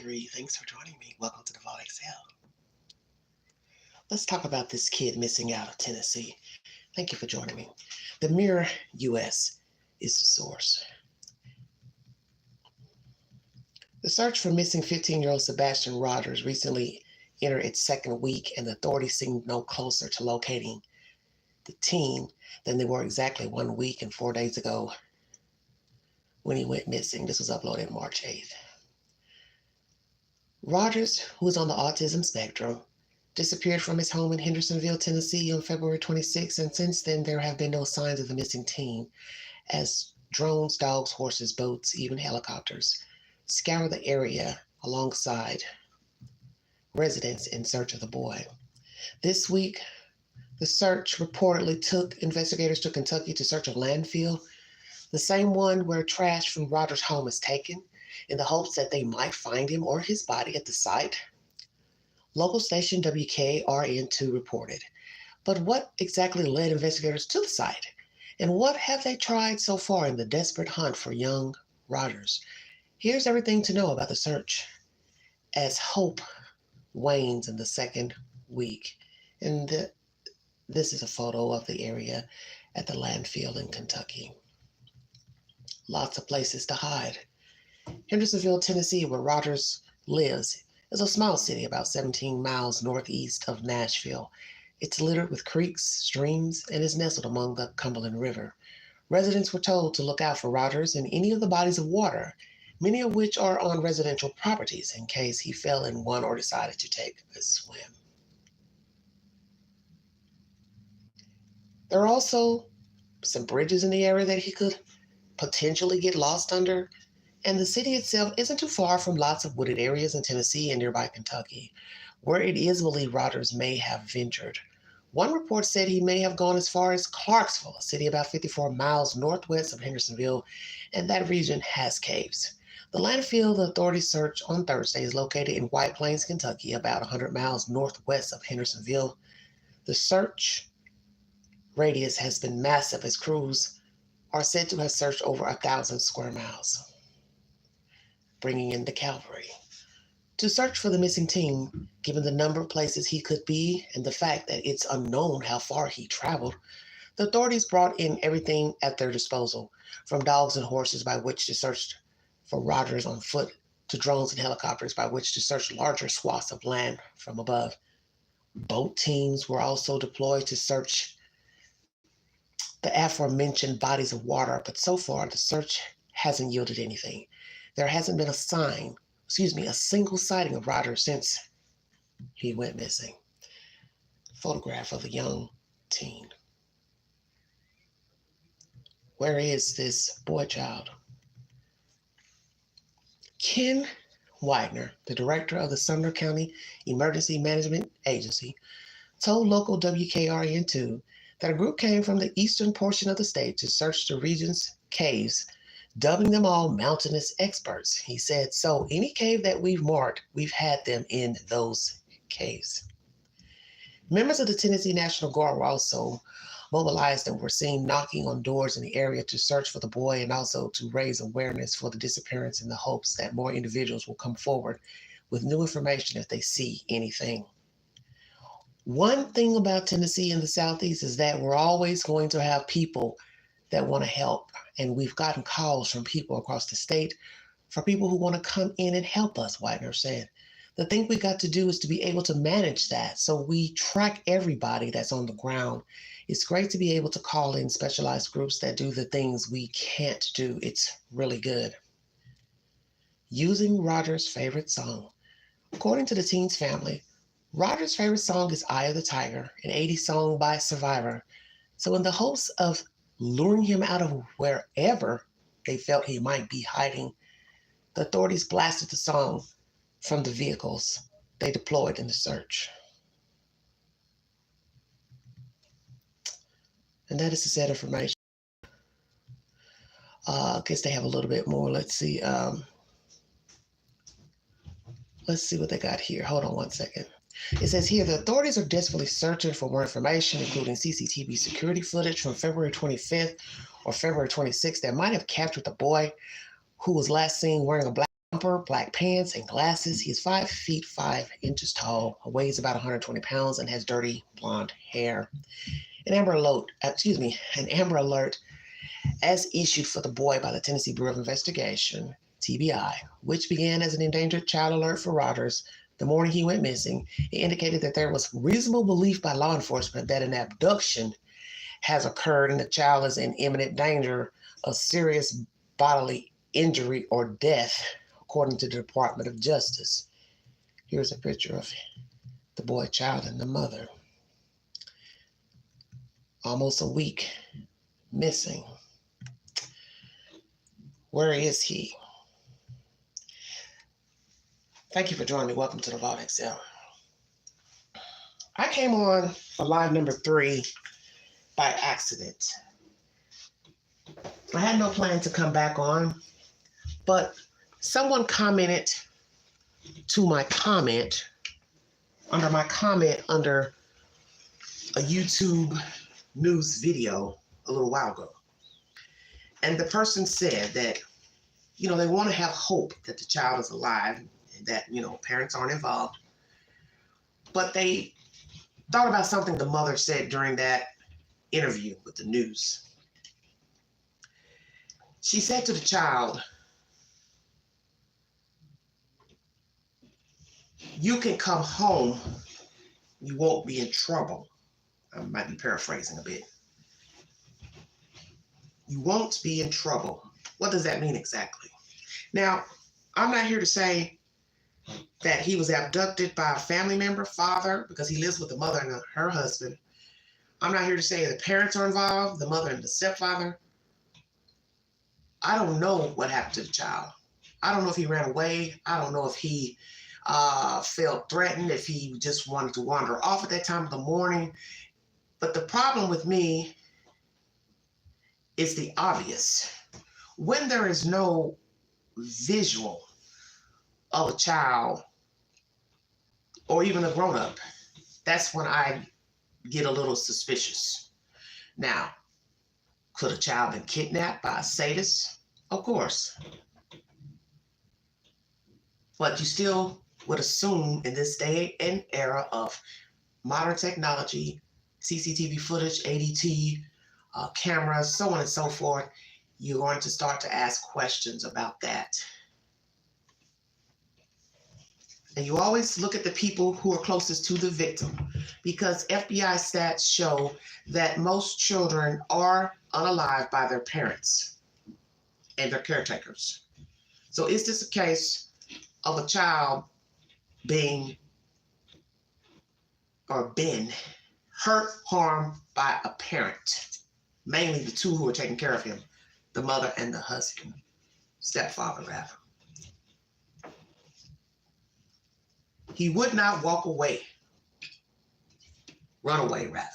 3. Thanks for joining me. Welcome to the Vault Excel. Let's talk about this kid missing out of Tennessee. Thank you for joining me. The Mirror US is the source. The search for missing 15-year-old Sebastian Rogers recently entered its second week, and the authorities seem no closer to locating the teen than they were exactly 1 week and 4 days ago when he went missing. This was uploaded March 8th. Rogers, who is on the autism spectrum, disappeared from his home in Hendersonville, Tennessee on February 26, and since then there have been no signs of the missing teen, as drones, dogs, horses, boats, even helicopters scour the area alongside residents in search of the boy. This week, the search reportedly took investigators to Kentucky to search a landfill, the same one where trash from Rogers' home is taken, in the hopes that they might find him or his body at the site. Local station WKRN2 reported. But what exactly led investigators to the site? And what have they tried so far in the desperate hunt for young Rogers? Here's everything to know about the search as hope wanes in the second week. And this is a photo of the area at the landfill in Kentucky. Lots of places to hide. Hendersonville, Tennessee, where Rogers lives, is a small city about 17 miles northeast of Nashville. It's littered with creeks, streams, and is nestled among the Cumberland River. Residents were told to look out for Rogers in any of the bodies of water, many of which are on residential properties, in case he fell in one or decided to take a swim. There are also some bridges in the area that he could potentially get lost under, and the city itself isn't too far from lots of wooded areas in Tennessee and nearby Kentucky, where it is believed Rogers may have ventured. One report said he may have gone as far as Clarksville, a city about 54 miles northwest of Hendersonville, and that region has caves. The landfill the authorities searched on Thursday is located in White Plains, Kentucky, about 100 miles northwest of Hendersonville. The search radius has been massive, as crews are said to have searched over 1,000 square miles, bringing in the cavalry to search for the missing teen. Given the number of places he could be and the fact that it's unknown how far he traveled, the authorities brought in everything at their disposal, from dogs and horses by which to search for Rogers on foot to drones and helicopters by which to search larger swaths of land from above. Boat teams were also deployed to search the aforementioned bodies of water, but so far the search hasn't yielded anything. There hasn't been a single sighting of Rogers since he went missing. Photograph of the young teen. Where is this boy child? Ken Widener, the director of the Sumner County Emergency Management Agency, told local WKRN2 that a group came from the eastern portion of the state to search the region's caves, dubbing them all mountainous experts. He said, so any cave that we've marked, we've had them in those caves. Members of the Tennessee National Guard were also mobilized and were seen knocking on doors in the area to search for the boy and also to raise awareness for the disappearance in the hopes that more individuals will come forward with new information if they see anything. One thing about Tennessee and the Southeast is that we're always going to have people that want to help. And we've gotten calls from people across the state for people who want to come in and help us, Widener said. The thing we got to do is to be able to manage that. So we track everybody that's on the ground. It's great to be able to call in specialized groups that do the things we can't do. It's really good. Using Rogers' favorite song. According to the teen's family, Rogers' favorite song is Eye of the Tiger, an 80s song by Survivor. So in the hopes of luring him out of wherever they felt he might be hiding, the authorities blasted the song from the vehicles they deployed in the search. And that is the set information. I guess they have a little bit more. Let's see. Let's see what they got here. Hold on one second. It says here, the authorities are desperately searching for more information, including CCTV security footage from February 25th or February 26th that might have captured the boy who was last seen wearing a black jumper, black pants, and glasses. He's 5 feet 5 inches tall, weighs about 120 pounds, and has dirty blonde hair. An Amber Alert as issued for the boy by the Tennessee Bureau of Investigation, TBI, which began as an endangered child alert for ROGERS the morning he went missing. It indicated that there was reasonable belief by law enforcement that an abduction has occurred and the child is in imminent danger of serious bodily injury or death, according to the Department of Justice. Here's a picture of the boy child and the mother. Almost a week missing. Where is he? Thank you for joining me. Welcome to the Vault XL. I came on for live number 3 by accident. I had no plan to come back on, but someone commented to my comment under a YouTube news video a little while ago. And the person said that, they want to have hope that the child is alive and that, parents aren't involved. But they thought about something the mother said during that interview with the news. She said to the child, "You can come home, you won't be in trouble." I might be paraphrasing a bit. You won't be in trouble. What does that mean exactly? Now, I'm not here to say that he was abducted by a family member, father, because he lives with the mother and her husband. I'm not here to say the parents are involved, the mother and the stepfather. I don't know what happened to the child. I don't know if he ran away. I don't know if he felt threatened, if he just wanted to wander off at that time of the morning. But the problem with me is the obvious. When there is no visual of a child or even a grown-up, that's when I get a little suspicious. Now, could a child been kidnapped by a sadist? Of course. But you still would assume in this day and era of modern technology, CCTV footage, ADT, cameras, so on and so forth, you're going to start to ask questions about that. And you always look at the people who are closest to the victim, because FBI stats show that most children are unalived by their parents and their caretakers. So is this a case of a child being hurt, harmed by a parent, mainly the two who are taking care of him, the mother and the husband, stepfather rather? He would not walk away, run away rather.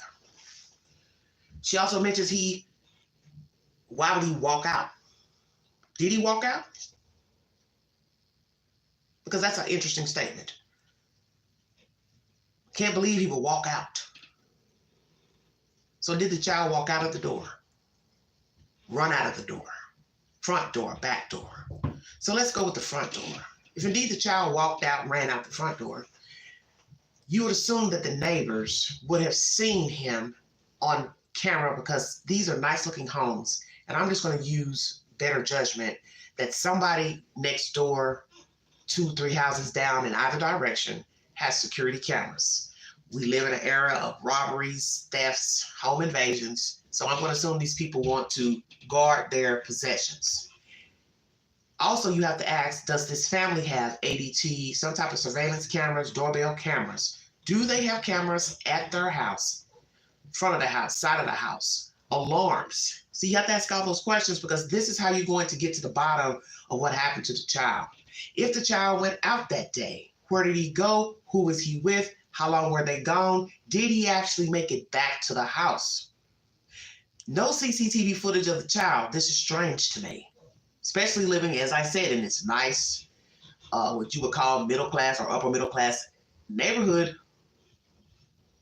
She also mentions why would he walk out? Did he walk out? Because that's an interesting statement. Can't believe he would walk out. So did the child walk out of the door? Run out of the door? Front door, back door? So let's go with the front door. If indeed the child walked out and ran out the front door, you would assume that the neighbors would have seen him on camera, because these are nice looking homes. And I'm just going to use better judgment that somebody next door, 2-3 houses down in either direction, has security cameras. We live in an era of robberies, thefts, home invasions. So I'm going to assume these people want to guard their possessions. Also, you have to ask, does this family have ADT, some type of surveillance cameras, doorbell cameras? Do they have cameras at their house, front of the house, side of the house, alarms? So you have to ask all those questions, because this is how you're going to get to the bottom of what happened to the child. If the child went out that day, where did he go? Who was he with? How long were they gone? Did he actually make it back to the house? No CCTV footage of the child. This is strange to me. Especially living, as I said, in this nice, what you would call middle class or upper middle class neighborhood.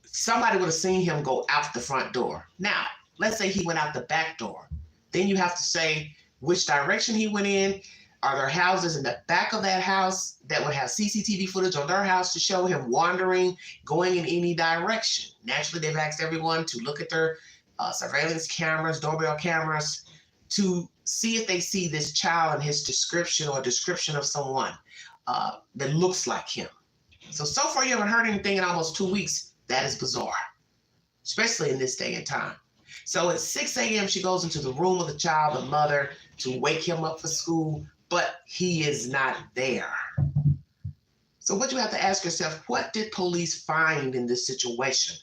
Somebody would have seen him go out the front door. Now, let's say he went out the back door. Then you have to say which direction he went in. Are there houses in the back of that house that would have CCTV footage on their house to show him wandering, going in any direction? Naturally, they've asked everyone to look at their surveillance cameras, doorbell cameras, to see if they see this child and his description or description of someone that looks like him. So far you haven't heard anything in almost 2 weeks. That is bizarre, especially in this day and time. So at 6 a.m., she goes into the room of the child, the mother, to wake him up for school, but he is not there. So what you have to ask yourself, what did police find in this situation?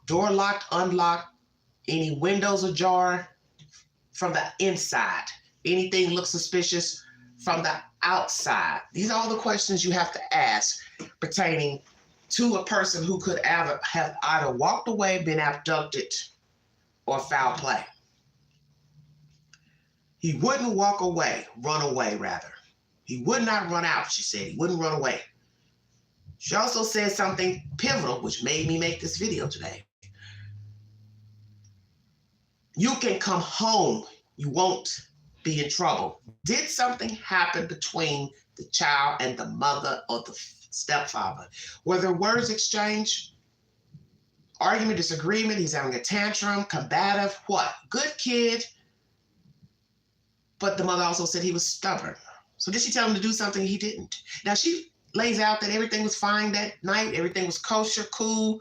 Door locked, unlocked, any windows ajar from the inside? Anything look suspicious from the outside? These are all the questions you have to ask pertaining to a person who could have either walked away, been abducted, or foul play. He wouldn't walk away, run away rather. He would not run out, she said. He wouldn't run away. She also said something pivotal, which made me make this video today. You can come home. You won't be in trouble. Did something happen between the child and the mother or the stepfather? Were there words exchanged? Argument, disagreement, he's having a tantrum, combative, what? Good kid. But the mother also said he was stubborn. So did she tell him to do something he didn't? Now she lays out that everything was fine that night. Everything was kosher, cool.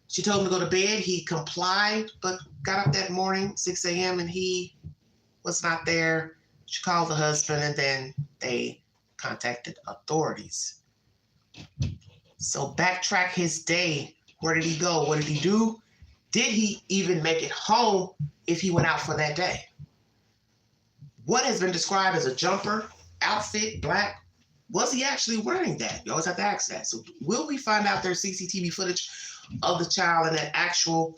She told him to go to bed. He complied, but got up that morning, 6 a.m., and he was not there. She called the husband, and then they contacted authorities. So backtrack his day. Where did he go? What did he do? Did he even make it home if he went out for that day? What has been described as a jumper, outfit, black, was he actually wearing that? You always have to ask that. So will we find out there's CCTV footage of the child in an actual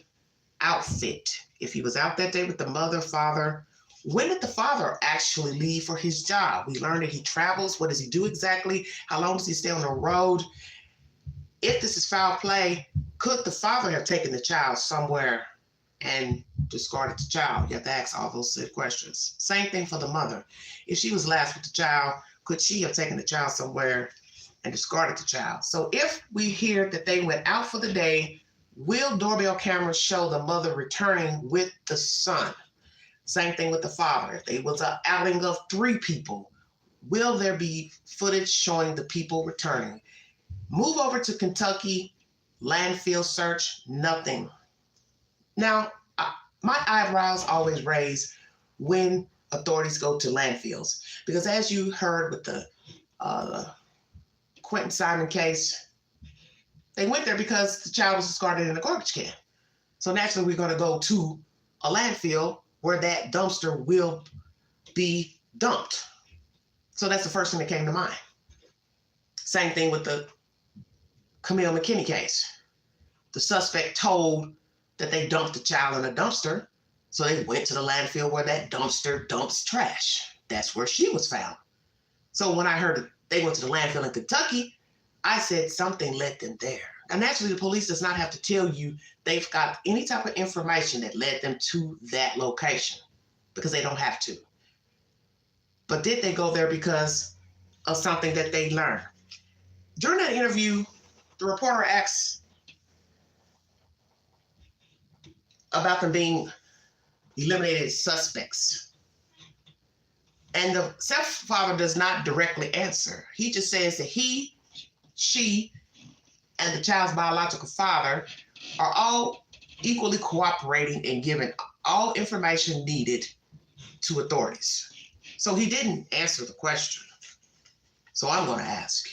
outfit? If he was out that day with the mother, father, when did the father actually leave for his job? We learned that he travels. What does he do exactly? How long does he stay on the road? If this is foul play, could the father have taken the child somewhere and discarded the child? You have to ask all those questions. Same thing for the mother. If she was last with the child, could she have taken the child somewhere and discarded the child? So if we hear that they went out for the day, will doorbell cameras show the mother returning with the son? Same thing with the father. If there was an outing of 3 people, will there be footage showing the people returning? Move over to Kentucky, landfill search, nothing. Now, my eyebrows always raise when authorities go to landfills, because as you heard with the Quentin Simon case, they went there because the child was discarded in a garbage can. So naturally, we're going to go to a landfill where that dumpster will be dumped. So that's the first thing that came to mind. Same thing with the Camille McKinney case. The suspect told that they dumped the child in a dumpster, so they went to the landfill where that dumpster dumps trash. That's where she was found. So when I heard that they went to the landfill in Kentucky, I said something led them there. And naturally, the police does not have to tell you they've got any type of information that led them to that location, because they don't have to. But did they go there because of something that they learned? During that interview, the reporter asks about them being eliminated suspects. And the stepfather does not directly answer. He just says that he, she, and the child's biological father are all equally cooperating and giving all information needed to authorities. So he didn't answer the question. So I'm going to ask,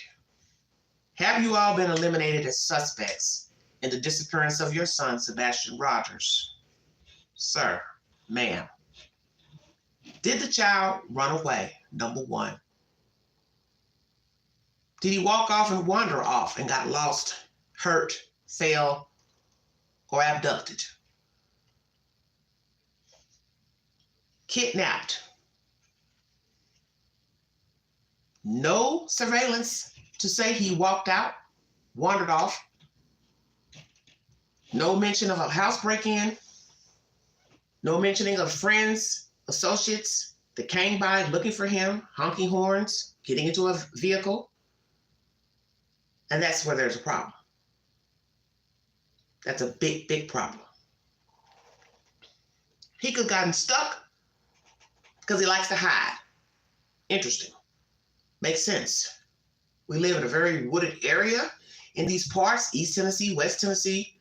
have you all been eliminated as suspects in the disappearance of your son, Sebastian Rogers? Sir, ma'am. Did the child run away? Number 1. Did he walk off and wander off and got lost, hurt, fell, or abducted? Kidnapped? No surveillance to say he walked out, wandered off. No mention of a house break-in. No mentioning of friends, associates, They came by looking for him, honking horns, getting into a vehicle, and that's where there's a problem. That's a big, big problem. He could have gotten stuck because he likes to hide. Interesting. Makes sense. We live in a very wooded area in these parts, East Tennessee, West Tennessee.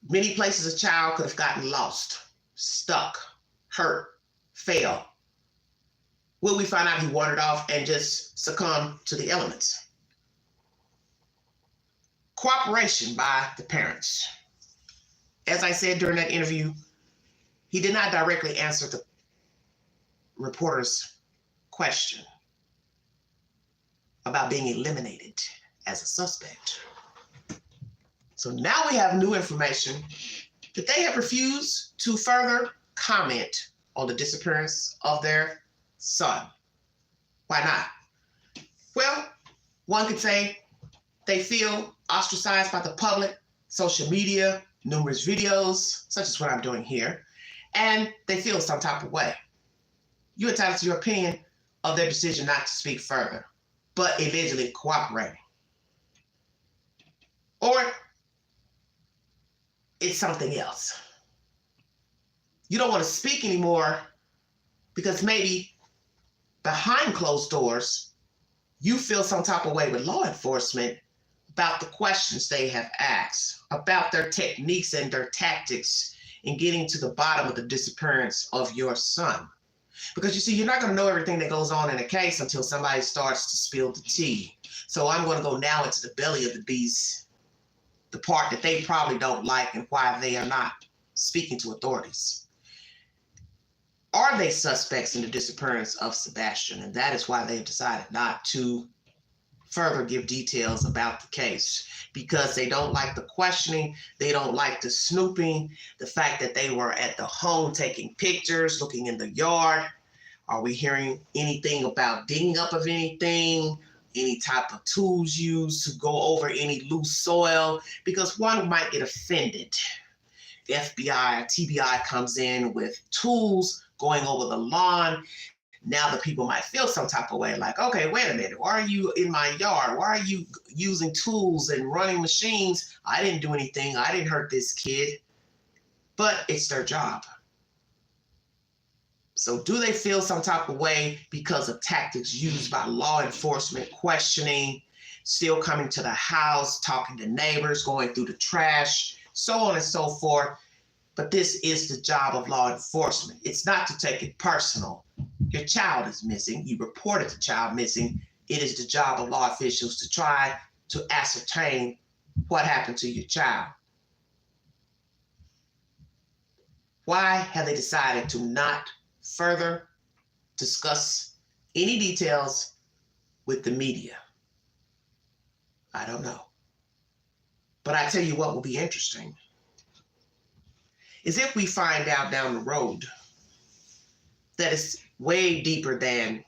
Many places a child could have gotten lost, stuck, hurt, fell. Will we find out he wandered off and just succumbed to the elements? Cooperation by the parents. As I said during that interview, he did not directly answer the reporter's question about being eliminated as a suspect. So now we have new information that they have refused to further comment on the disappearance of their son. Why not? Well, one could say they feel ostracized by the public, social media, numerous videos, such as what I'm doing here, and they feel some type of way. You're entitled to your opinion of their decision not to speak further, but allegedly cooperating. Or it's something else. You don't want to speak anymore because maybe behind closed doors, you feel some type of way with law enforcement about the questions they have asked, about their techniques and their tactics in getting to the bottom of the disappearance of your son. Because you see, you're not going to know everything that goes on in a case until somebody starts to spill the tea. So I'm going to go now into the belly of the beast, the part that they probably don't like and why they are not speaking to authorities. Are they suspects in the disappearance of Sebastian? And that is why they've decided not to further give details about the case, because they don't like the questioning, they don't like the snooping, the fact that they were at the home taking pictures, looking in the yard. Are we hearing anything about digging up of anything, any type of tools used to go over any loose soil? Because one might get offended. The FBI or TBI comes in with tools going over the lawn. Now the people might feel some type of way, like, okay, wait a minute, why are you in my yard? Why are you using tools and running machines? I didn't do anything. I didn't hurt this kid. But it's their job. So do they feel some type of way because of tactics used by law enforcement, questioning, still coming to the house, talking to neighbors, going through the trash, so on and so forth? But this is the job of law enforcement. It's not to take it personal. Your child is missing. You reported the child missing. It is the job of law officials to try to ascertain what happened to your child. Why have they decided to not further discuss any details with the media? I don't know. But I tell you what will be interesting is if we find out down the road that it's way deeper than,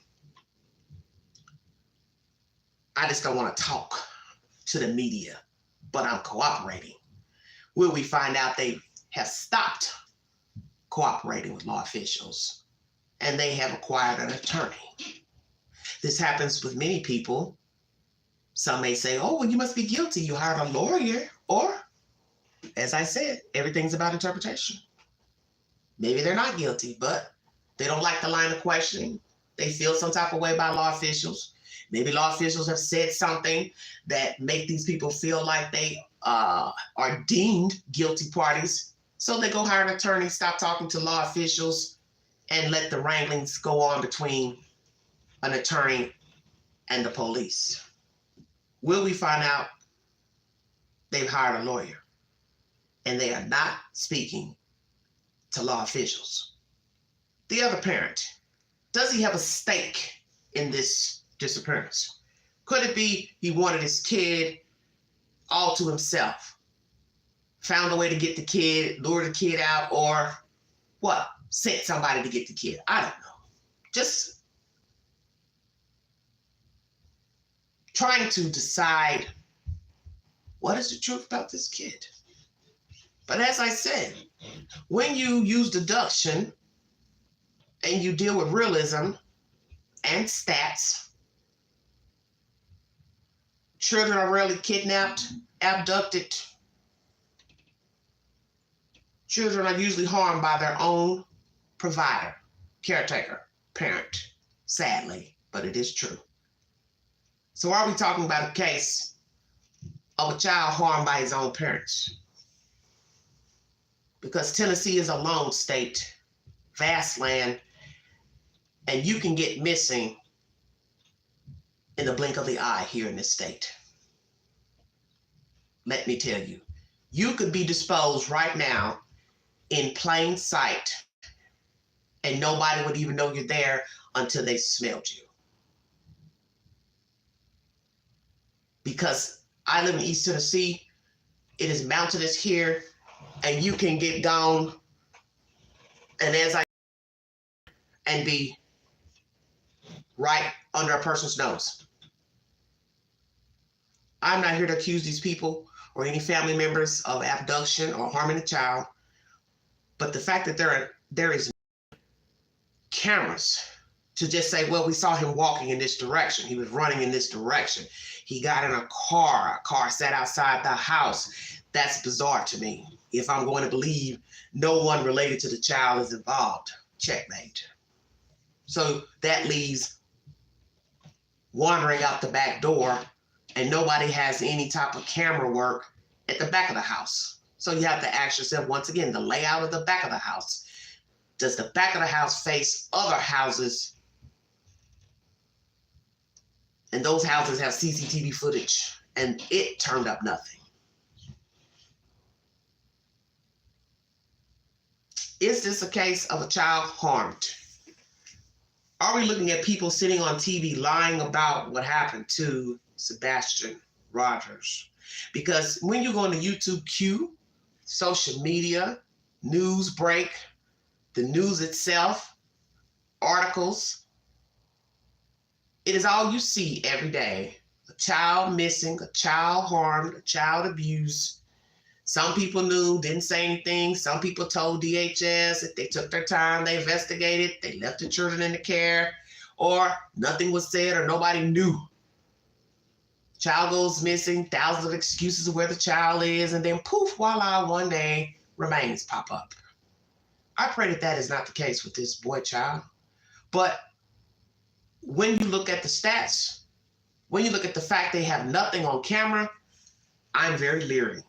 I just don't want to talk to the media, but I'm cooperating. Will we find out they have stopped cooperating with law officials and they have acquired an attorney? This happens with many people. Some may say, oh, well, you must be guilty. You hired a lawyer. Or, as I said, everything's about interpretation. Maybe they're not guilty, but they don't like the line of questioning. They feel some type of way by law officials. Maybe law officials have said something that make these people feel like they are deemed guilty parties. So they go hire an attorney, stop talking to law officials, and let the wranglings go on between an attorney and the police. Will we find out they've hired a lawyer and they are not speaking to law officials? The other parent, does he have a stake in this disappearance? Could it be he wanted his kid all to himself, found a way to get the kid, lure the kid out, or what? Sent somebody to get the kid? I don't know. Just trying to decide what is the truth about this kid. But as I said, when you use deduction, and you deal with realism and stats, children are rarely kidnapped, abducted. Children are usually harmed by their own provider, caretaker, parent, sadly, but it is true. So are we talking about a case of a child harmed by his own parents? Because Tennessee is a lone state, vast land, and you can get missing in the blink of the eye here in this state. Let me tell you, you could be disposed right now in plain sight, and nobody would even know you're there until they smelled you. Because I live in East Tennessee, it is mountainous here, and you can get gone, and be right under a person's nose. I'm not here to accuse these people or any family members of abduction or harming a child, but the fact that there is cameras to just say, well, we saw him walking in this direction, he was running in this direction, he got in a car sat outside the house. That's bizarre to me. If I'm going to believe no one related to the child is involved, checkmate. So that leaves wandering out the back door, and nobody has any type of camera work at the back of the house. So you have to ask yourself, once again, the layout of the back of the house. Does the back of the house face other houses? And those houses have CCTV footage, and it turned up nothing. Is this a case of a child harmed? Are we looking at people sitting on TV lying about what happened to Sebastian Rogers? Because when you go into YouTube Q, social media, news break, the news itself, articles, it is all you see every day. A child missing, a child harmed, a child abused. Some people knew, didn't say anything. Some people told DHS that they took their time, they investigated, they left the children in the care, or nothing was said or nobody knew. Child goes missing, thousands of excuses of where the child is, and then poof, voila, one day remains pop up. I pray that that is not the case with this boy child. But when you look at the stats, when you look at the fact they have nothing on camera, I'm very leery.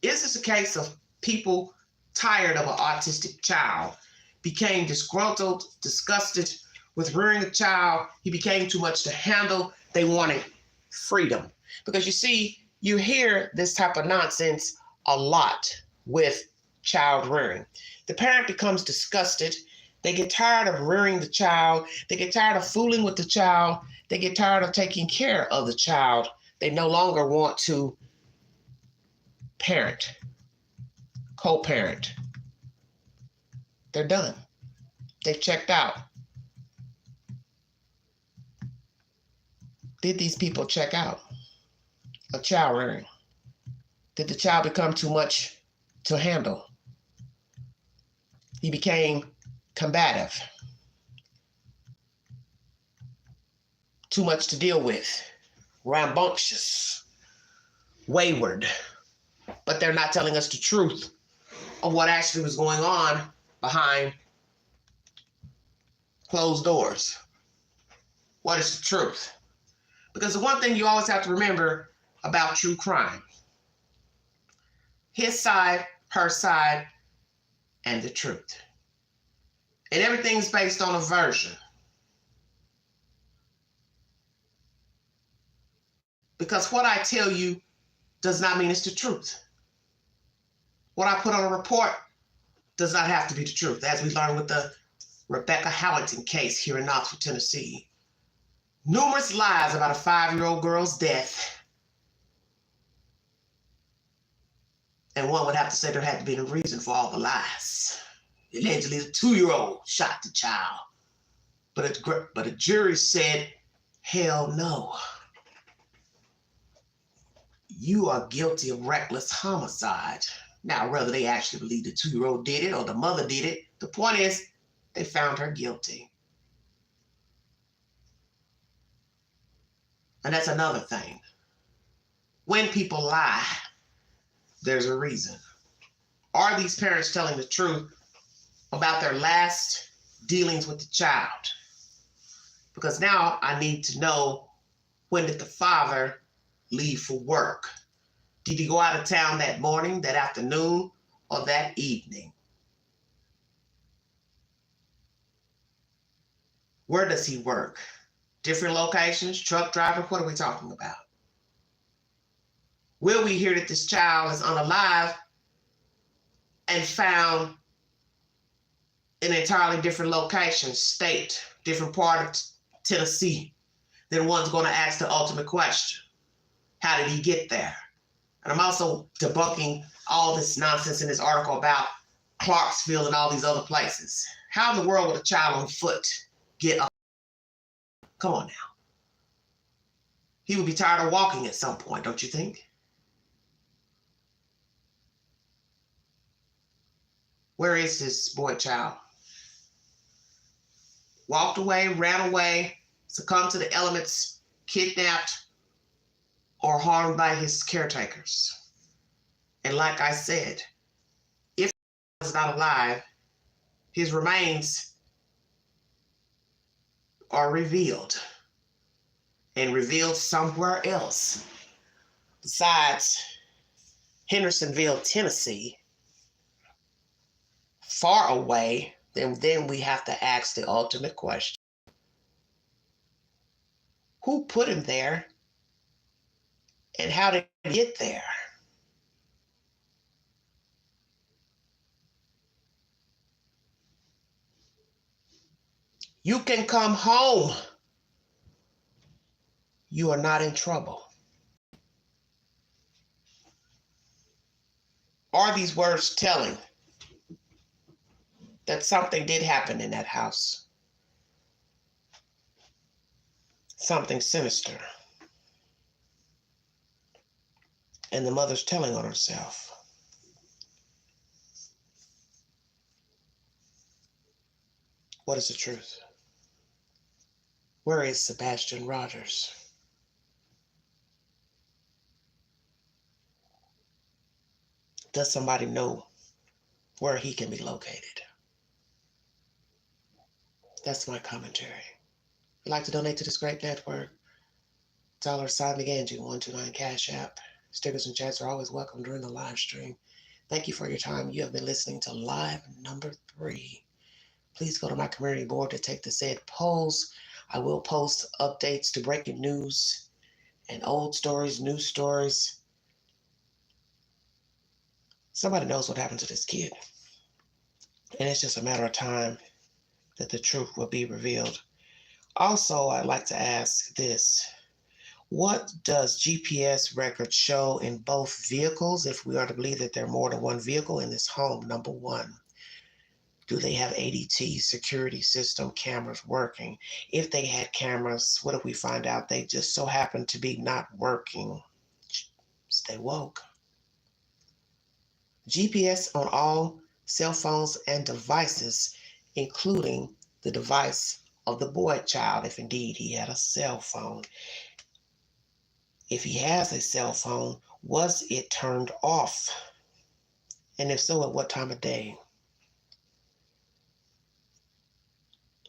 Is this a case of people tired of an autistic child, became disgruntled, disgusted with rearing a child? He became too much to handle. They wanted freedom. Because you see, you hear this type of nonsense a lot with child rearing. The parent becomes disgusted. They get tired of rearing the child. They get tired of fooling with the child. They get tired of taking care of the child. They no longer want to parent, co-parent. They're done. They've checked out. Did these people check out of child rearing? Did the child become too much to handle? He became combative, too much to deal with, rambunctious, wayward. But they're not telling us the truth of what actually was going on behind closed doors. What is the truth? Because the one thing you always have to remember about true crime, his side, her side, and the truth. And everything's based on a version. Because what I tell you does not mean it's the truth. What I put on a report does not have to be the truth, as we learned with the Rebecca Hallington case here in Knoxville, Tennessee. Numerous lies about a 5-year-old girl's death. And one would have to say there had to be a reason for all the lies. Allegedly, the 2-year-old shot the child. But a jury said, hell no. You are guilty of reckless homicide. Now, whether they actually believe the 2-year-old did it or the mother did it, the point is, they found her guilty. And that's another thing. When people lie, there's a reason. Are these parents telling the truth about their last dealings with the child? Because now I need to know, when did the father leave for work? Did he go out of town that morning, that afternoon, or that evening? Where does he work? Different locations, truck driver, what are we talking about? Will we hear that this child is unalive and found in an entirely different location, state, different part of Tennessee? Then one's going to ask the ultimate question. How did he get there? And I'm also debunking all this nonsense in this article about Clarksville and all these other places. How in the world would a child on foot get up? Come on now. He would be tired of walking at some point, don't you think? Where is this boy child? Walked away, ran away, succumbed to the elements, kidnapped, or harmed by his caretakers. And like I said, if he is not alive, his remains are revealed, and revealed somewhere else besides Hendersonville, Tennessee, far away. Then we have to ask the ultimate question. Who put him there? And how did he get there? You can come home. You are not in trouble. Are these words telling that something did happen in that house? Something sinister. And the mother's telling on herself. What is the truth? Where is Sebastian Rogers? Does somebody know where he can be located? That's my commentary. If you'd like to donate to this great network, $sign McAndrew 129 Cash App. Stickers and chats are always welcome during the live stream. Thank you for your time. You have been listening to live number 3. Please go to my community board to take the said polls. I will post updates to breaking news and old stories, new stories. Somebody knows what happened to this kid. And it's just a matter of time that the truth will be revealed. Also, I'd like to ask this. What does GPS records show in both vehicles, if we are to believe that there are more than one vehicle in this home? Number one, do they have ADT security system cameras working? If they had cameras, what if we find out they just so happen to be not working? Stay woke. GPS on all cell phones and devices, including the device of the boy child, if indeed he had a cell phone. If he has a cell phone, was it turned off? And if so, at what time of day?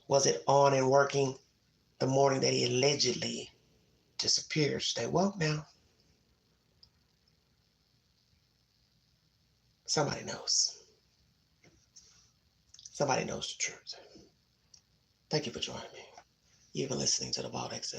Was it on and working the morning that he allegedly disappeared? Stay woke now. Somebody knows. Somebody knows the truth. Thank you for joining me. You've been listening to the Vault XL.